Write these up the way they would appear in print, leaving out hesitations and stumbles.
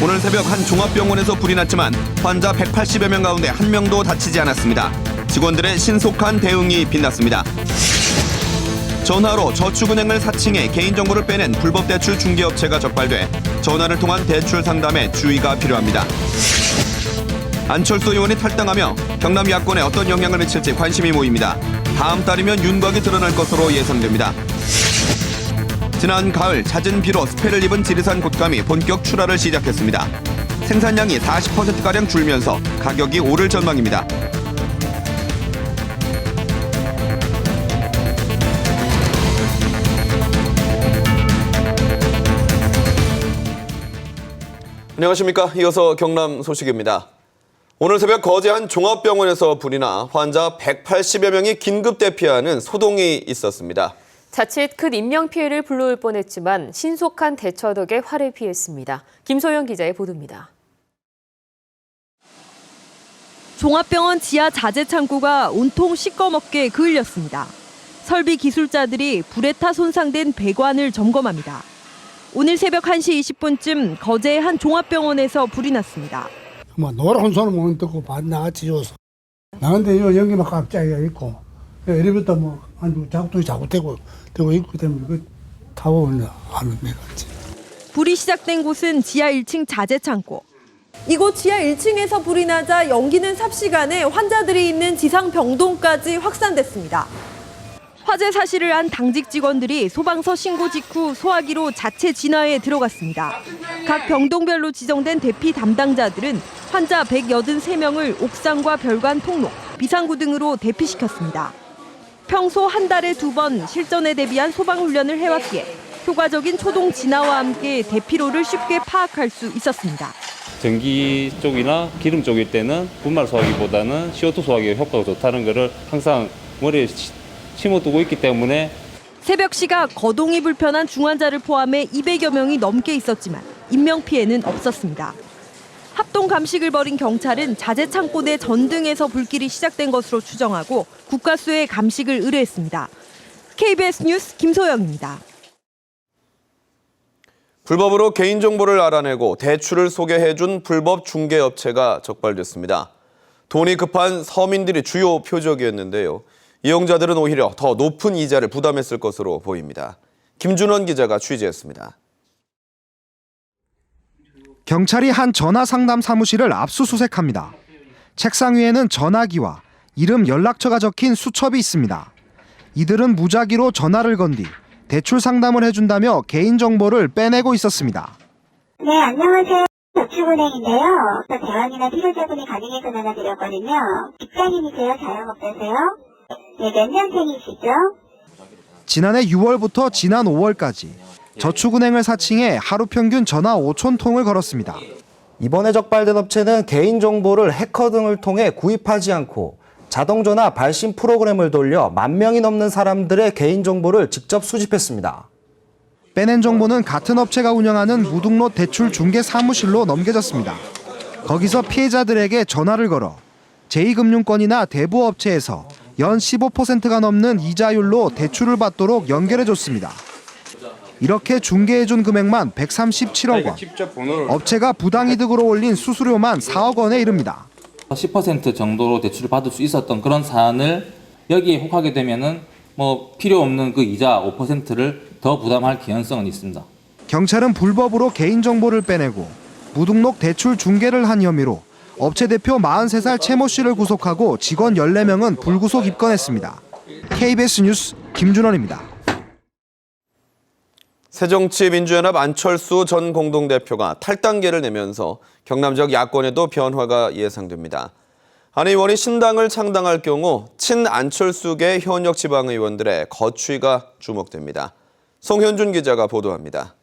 오늘 새벽 한 종합병원에서 불이 났지만 환자 180여 명 가운데 한 명도 다치지 않았습니다. 직원들의 신속한 대응이 빛났습니다. 전화로 저축은행을 사칭해 개인정보를 빼낸 불법 대출 중개업체가 적발돼 전화를 통한 대출 상담에 주의가 필요합니다. 안철수 의원이 탈당하며 경남 야권에 어떤 영향을 미칠지 관심이 모입니다. 다음 달이면 윤곽이 드러날 것으로 예상됩니다. 지난 가을 잦은 비로 스패를 입은 지리산 곶감이 본격 출하를 시작했습니다. 생산량이 40%가량 줄면서 가격이 오를 전망입니다. 안녕하십니까. 이어서 경남 소식입니다. 오늘 새벽 거제 한 종합병원에서 불이 나 환자 180여 명이 긴급 대피하는 소동이 있었습니다. 자칫 큰 인명피해를 불러올 뻔했지만 신속한 대처 덕에 화를 피했습니다. 김소영 기자의 보도입니다. 종합병원 지하 자재 창고가 온통 시꺼멓게 그을렸습니다. 설비 기술자들이 불에 타 손상된 배관을 점검합니다. 오늘 새벽 1시 20분쯤 거제의 한 종합병원에서 불이 났습니다. 노란 손을 못 듣고 나같이 지워서 나한테 연기만 갑자기 있고 엘리베이터 작동이 잘못되고 있기 때문에 그 타고 하는 데갔지. 불이 시작된 곳은 지하 1층 자재 창고. 이곳 지하 1층에서 불이 나자 연기는 삽시간에 환자들이 있는 지상 병동까지 확산됐습니다. 화재 사실을 안 당직 직원들이 소방서 신고 직후 소화기로 자체 진화에 들어갔습니다. 각 병동별로 지정된 대피 담당자들은 환자 183명을 옥상과 별관 통로, 비상구 등으로 대피시켰습니다. 평소 한 달에 2번 실전에 대비한 소방훈련을 해왔기에 효과적인 초동 진화와 함께 대피로를 쉽게 파악할 수 있었습니다. 전기 쪽이나 기름 쪽일 때는 분말 소화기보다는 CO2 소화기가 효과가 좋다는 것을 항상 머리에 심어두고 있기 때문에 새벽 시각 거동이 불편한 중환자를 포함해 200여 명이 넘게 있었지만 인명피해는 없었습니다. 합동 감식을 벌인 경찰은 자재 창고 내 전등에서 불길이 시작된 것으로 추정하고 국가수에 감식을 의뢰했습니다. KBS 뉴스 김소영입니다. 불법으로 개인정보를 알아내고 대출을 소개해준 불법 중개업체가 적발됐습니다. 돈이 급한 서민들이 주요 표적이었는데요. 이용자들은 오히려 더 높은 이자를 부담했을 것으로 보입니다. 김준원 기자가 취재했습니다. 경찰이 한 전화상담 사무실을 압수수색합니다. 책상 위에는 전화기와 이름 연락처가 적힌 수첩이 있습니다. 이들은 무작위로 전화를 건 뒤 대출 상담을 해준다며 개인정보를 빼내고 있었습니다. 네, 안녕하세요. 저축은행인데요. 대환이나 필요자금이 가능해 전화드렸거든요. 직장인이세요? 자영업자세요? 네, 몇 년생이시죠? 지난해 6월부터 지난 5월까지 저축은행을 사칭해 하루 평균 전화 5,000통을 걸었습니다. 이번에 적발된 업체는 개인정보를 해커 등을 통해 구입하지 않고 자동전화 발신 프로그램을 돌려 10,000명이 넘는 사람들의 개인정보를 직접 수집했습니다. 빼낸 정보는 같은 업체가 운영하는 무등록 대출 중개 사무실로 넘겨졌습니다. 거기서 피해자들에게 전화를 걸어 제2금융권이나 대부업체에서 연 15%가 넘는 이자율로 대출을 받도록 연결해줬습니다. 이렇게 중개해준 금액만 137억 원, 업체가 부당이득으로 올린 수수료만 4억 원에 이릅니다. 10% 정도로 대출을 받을 수 있었던 그런 사안을 여기에 혹하게 되면은 필요 없는 그 이자 5%를 더 부담할 개연성은 있습니다. 경찰은 불법으로 개인정보를 빼내고 무등록 대출 중개를 한 혐의로 업체 대표 43살 최모 씨를 구속하고 직원 14명은 불구속 입건했습니다. KBS 뉴스 김준원입니다. 새정치민주연합 안철수 전 공동대표가 탈당계를 내면서 경남 지역 야권에도 변화가 예상됩니다. 안 의원이 신당을 창당할 경우 친안철수계 현역 지방의원들의 거취가 주목됩니다. 송현준 기자가 보도합니다.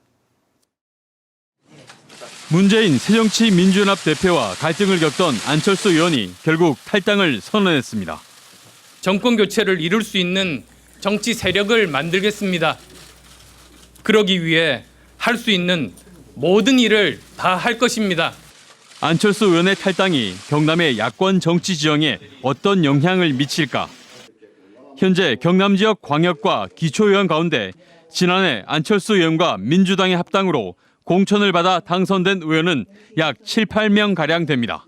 문재인 새정치민주연합 대표와 갈등을 겪던 안철수 의원이 결국 탈당을 선언했습니다. 정권 교체를 이룰 수 있는 정치 세력을 만들겠습니다. 그러기 위해 할 수 있는 모든 일을 다 할 것입니다. 안철수 의원의 탈당이 경남의 야권 정치 지형에 어떤 영향을 미칠까? 현재 경남 지역 광역과 기초의원 가운데 지난해 안철수 의원과 민주당의 합당으로 공천을 받아 당선된 의원은 약 7, 8명가량 됩니다.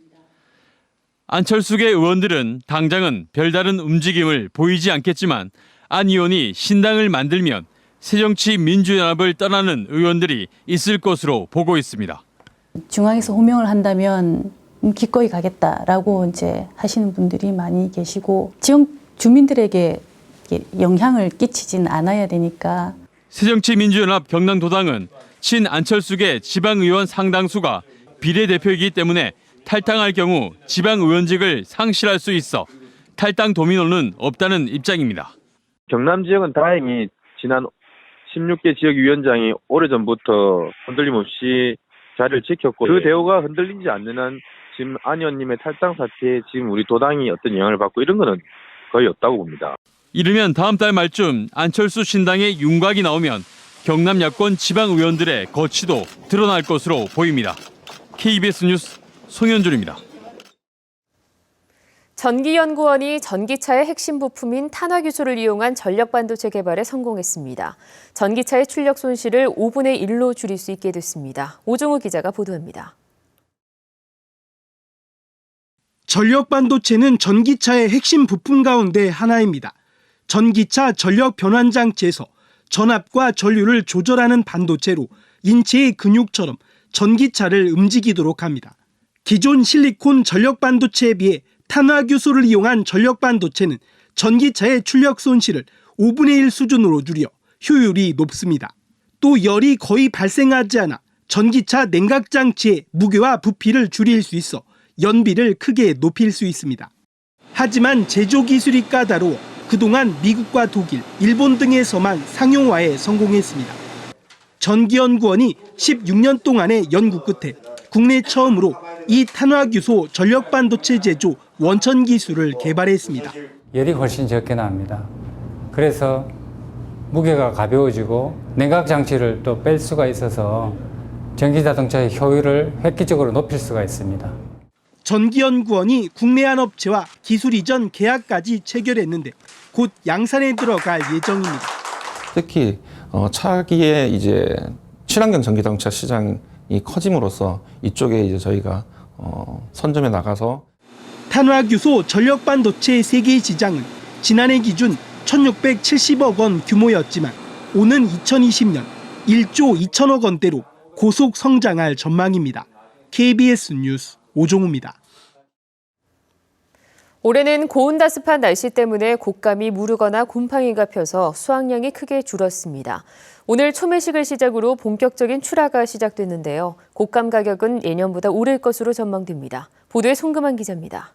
안철수계 의원들은 당장은 별다른 움직임을 보이지 않겠지만 안 의원이 신당을 만들면 새정치민주연합을 떠나는 의원들이 있을 것으로 보고 있습니다. 중앙에서 호명을 한다면 기꺼이 가겠다라고 이제 하시는 분들이 많이 계시고 지역 주민들에게 영향을 끼치진 않아야 되니까. 새정치민주연합 경남도당은 친안철수계 지방의원 상당수가 비례대표이기 때문에 탈당할 경우 지방의원직을 상실할 수 있어 탈당 도미노는 없다는 입장입니다. 경남 지역은 다행히 지난 16개 지역위원장이 오래전부터 흔들림 없이 자리를 지켰고 그 대우가 흔들리지 않는 한 지금 안 의원님의 탈당 사태에 지금 우리 도당이 어떤 영향을 받고 이런 거는 거의 없다고 봅니다. 이르면 다음 달 말쯤 안철수 신당의 윤곽이 나오면 경남 야권 지방의원들의 거취도 드러날 것으로 보입니다. KBS 뉴스 송현준입니다. 전기연구원이 전기차의 핵심 부품인 탄화규소를 이용한 전력반도체 개발에 성공했습니다. 전기차의 출력 손실을 5분의 1로 줄일 수 있게 됐습니다. 오종우 기자가 보도합니다. 전력반도체는 전기차의 핵심 부품 가운데 하나입니다. 전기차 전력 변환 장치에서 전압과 전류를 조절하는 반도체로 인체의 근육처럼 전기차를 움직이도록 합니다. 기존 실리콘 전력 반도체에 비해 탄화규소를 이용한 전력 반도체는 전기차의 출력 손실을 5분의 1 수준으로 줄여 효율이 높습니다. 또 열이 거의 발생하지 않아 전기차 냉각 장치의 무게와 부피를 줄일 수 있어 연비를 크게 높일 수 있습니다. 하지만 제조 기술이 까다로워 그동안 미국과 독일, 일본 등에서만 상용화에 성공했습니다. 전기연구원이 16년 동안의 연구 끝에 국내 처음으로 이 탄화규소 전력반도체 제조 원천 기술을 개발했습니다. 열이 훨씬 적게 납니다. 그래서 무게가 가벼워지고 냉각 장치를 또 뺄 수가 있어서 전기자동차의 효율을 획기적으로 높일 수가 있습니다. 전기연구원이 국내 한 업체와 기술 이전 계약까지 체결했는데 곧 양산에 들어갈 예정입니다. 특히 차기에 이제 친환경 전기자동차 시장이 커짐으로써 이쪽에 이제 저희가 선점해 나가서 탄화규소 전력반도체 세계 시장은 지난해 기준 1,670억 원 규모였지만 오는 2020년 1조 2천억 원대로 고속 성장할 전망입니다. KBS 뉴스 오종우입니다. 올해는 고온다습한 날씨 때문에 곶감이 무르거나 곰팡이가 펴서 수확량이 크게 줄었습니다. 오늘 초매식을 시작으로 본격적인 출하가 시작됐는데요. 곶감 가격은 예년보다 오를 것으로 전망됩니다. 보도에 송금한 기자입니다.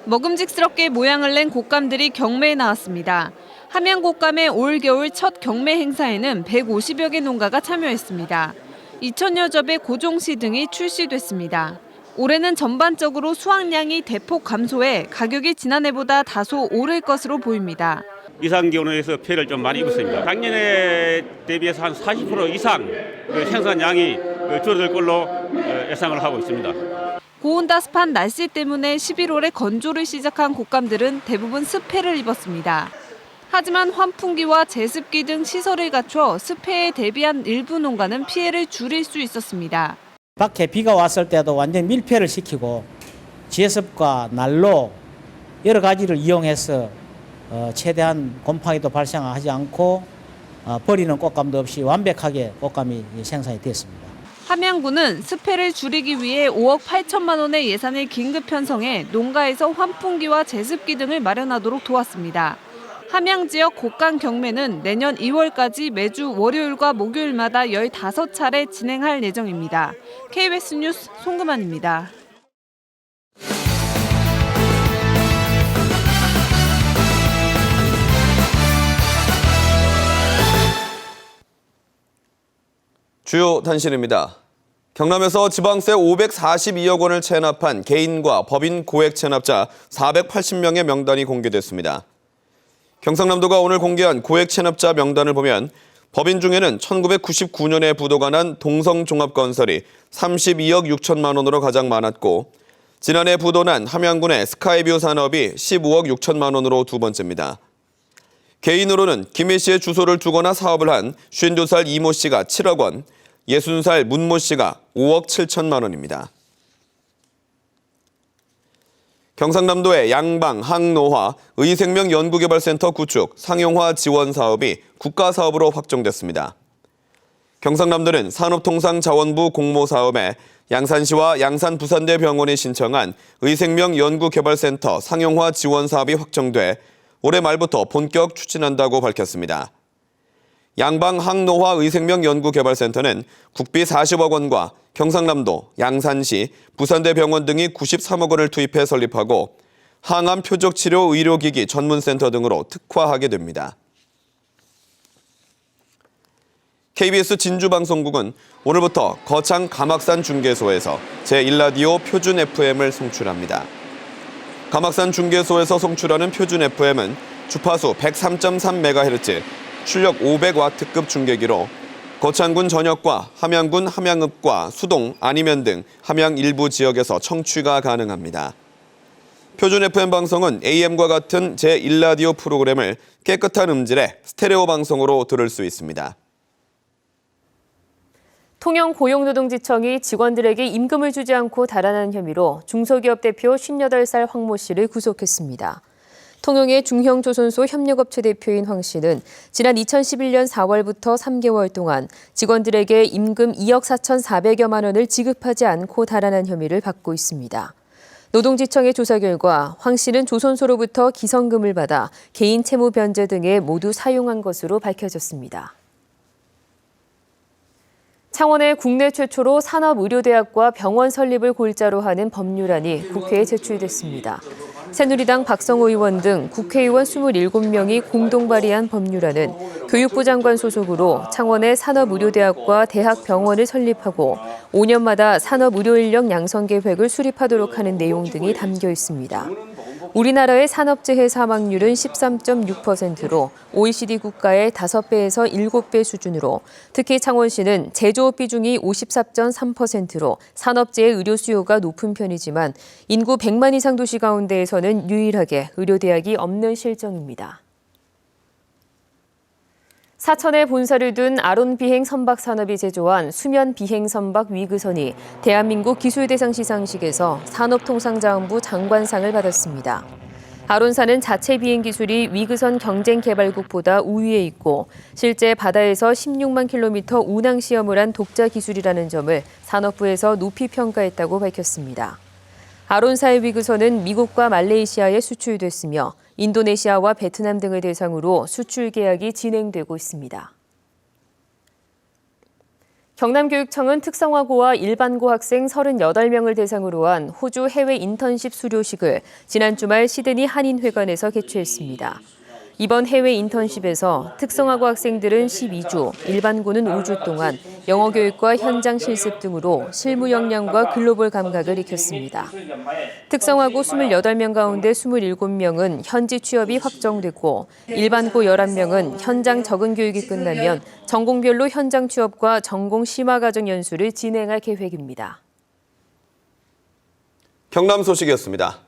먹음직스럽게 모양을 낸 곶감들이 경매에 나왔습니다. 함양 곶감의 올 겨울 첫 경매 행사에는 150여 개 농가가 참여했습니다. 2천여 접의 고종시 등이 출시됐습니다. 올해는 전반적으로 수확량이 대폭 감소해 가격이 지난해보다 다소 오를 것으로 보입니다. 이상기온에서 피해를 좀 많이 입었습니다. 작년에 대비해서 한 40% 이상 생산량이 줄어들 걸로 예상을 하고 있습니다. 고온다습한 날씨 때문에 11월에 건조를 시작한 곶감들은 대부분 습해를 입었습니다. 하지만 환풍기와 제습기 등 시설을 갖춰 습해에 대비한 일부 농가는 피해를 줄일 수 있었습니다. 밖에 비가 왔을 때도 완전 밀폐를 시키고 제습과 난로 여러 가지를 이용해서 최대한 곰팡이도 발생하지 않고 버리는 곶감도 없이 완벽하게 곶감이 생산이 됐습니다. 함양군은 습해를 줄이기 위해 5억 8천만 원의 예산을 긴급 편성해 농가에서 환풍기와 제습기 등을 마련하도록 도왔습니다. 함양 지역 곶감 경매는 내년 2월까지 매주 월요일과 목요일마다 15차례 진행할 예정입니다. KBS 뉴스 송금환입니다. 주요 단신입니다. 경남에서 지방세 542억 원을 체납한 개인과 법인 고액 체납자 480명의 명단이 공개됐습니다. 경상남도가 오늘 공개한 고액 체납자 명단을 보면 법인 중에는 1999년에 부도가 난 동성종합건설이 32억 6천만 원으로 가장 많았고 지난해 부도 난 함양군의 스카이뷰 산업이 15억 6천만 원으로 두 번째입니다. 개인으로는 김해 씨의 주소를 두거나 사업을 한 52살 이모 씨가 7억 원, 60살 문모 씨가 5억 7천만 원입니다. 경상남도의 양방, 항노화, 의생명연구개발센터 구축, 상용화 지원 사업이 국가사업으로 확정됐습니다. 경상남도는 산업통상자원부 공모사업에 양산시와 양산부산대병원이 신청한 의생명연구개발센터 상용화 지원 사업이 확정돼 올해 말부터 본격 추진한다고 밝혔습니다. 양방 항노화 의생명연구개발센터는 국비 40억 원과 경상남도, 양산시, 부산대병원 등이 93억 원을 투입해 설립하고 항암 표적치료 의료기기 전문센터 등으로 특화하게 됩니다. KBS 진주방송국은 오늘부터 거창 가막산 중계소에서 제1라디오 표준 FM을 송출합니다. 가막산 중계소에서 송출하는 표준 FM은 주파수 103.3MHz, 출력 500W급 중계기로 거창군 전역과 함양군 함양읍과 수동, 안이면 등 함양 일부 지역에서 청취가 가능합니다. 표준 FM 방송은 AM과 같은 제1라디오 프로그램을 깨끗한 음질의 스테레오 방송으로 들을 수 있습니다. 통영고용노동지청이 직원들에게 임금을 주지 않고 달아난 혐의로 중소기업 대표 58살 황 모 씨를 구속했습니다. 통영의 중형조선소 협력업체 대표인 황 씨는 지난 2011년 4월부터 3개월 동안 직원들에게 임금 2억 4,400여만 원을 지급하지 않고 달아난 혐의를 받고 있습니다. 노동지청의 조사 결과 황 씨는 조선소로부터 기성금을 받아 개인 채무 변제 등에 모두 사용한 것으로 밝혀졌습니다. 창원의 국내 최초로 산업의료대학과 병원 설립을 골자로 하는 법률안이 국회에 제출됐습니다. 새누리당 박성호 의원 등 국회의원 27명이 공동 발의한 법률안은 교육부 장관 소속으로 창원의 산업의료대학과 대학병원을 설립하고 5년마다 산업의료인력 양성 계획을 수립하도록 하는 내용 등이 담겨 있습니다. 우리나라의 산업재해 사망률은 13.6%로 OECD 국가의 5배에서 7배 수준으로 특히 창원시는 제조업 비중이 54.3%로 산업재해 의료 수요가 높은 편이지만 인구 100만 이상 도시 가운데에서는 유일하게 의료대학이 없는 실정입니다. 사천에 본사를 둔 아론비행 선박산업이 제조한 수면 비행 선박 위그선이 대한민국 기술대상 시상식에서 산업통상자원부 장관상을 받았습니다. 아론사는 자체 비행 기술이 위그선 경쟁 개발국보다 우위에 있고 실제 바다에서 16만 킬로미터 운항 시험을 한 독자 기술이라는 점을 산업부에서 높이 평가했다고 밝혔습니다. 아론사의 위그선은 미국과 말레이시아에 수출됐으며 인도네시아와 베트남 등을 대상으로 수출 계약이 진행되고 있습니다. 경남교육청은 특성화고와 일반고 학생 38명을 대상으로 한 호주 해외 인턴십 수료식을 지난 주말 시드니 한인회관에서 개최했습니다. 이번 해외 인턴십에서 특성화고 학생들은 12주, 일반고는 5주 동안 영어 교육과 현장 실습 등으로 실무 역량과 글로벌 감각을 익혔습니다. 특성화고 28명 가운데 27명은 현지 취업이 확정됐고 일반고 11명은 현장 적응 교육이 끝나면 전공별로 현장 취업과 전공 심화 과정 연수를 진행할 계획입니다. 경남 소식이었습니다.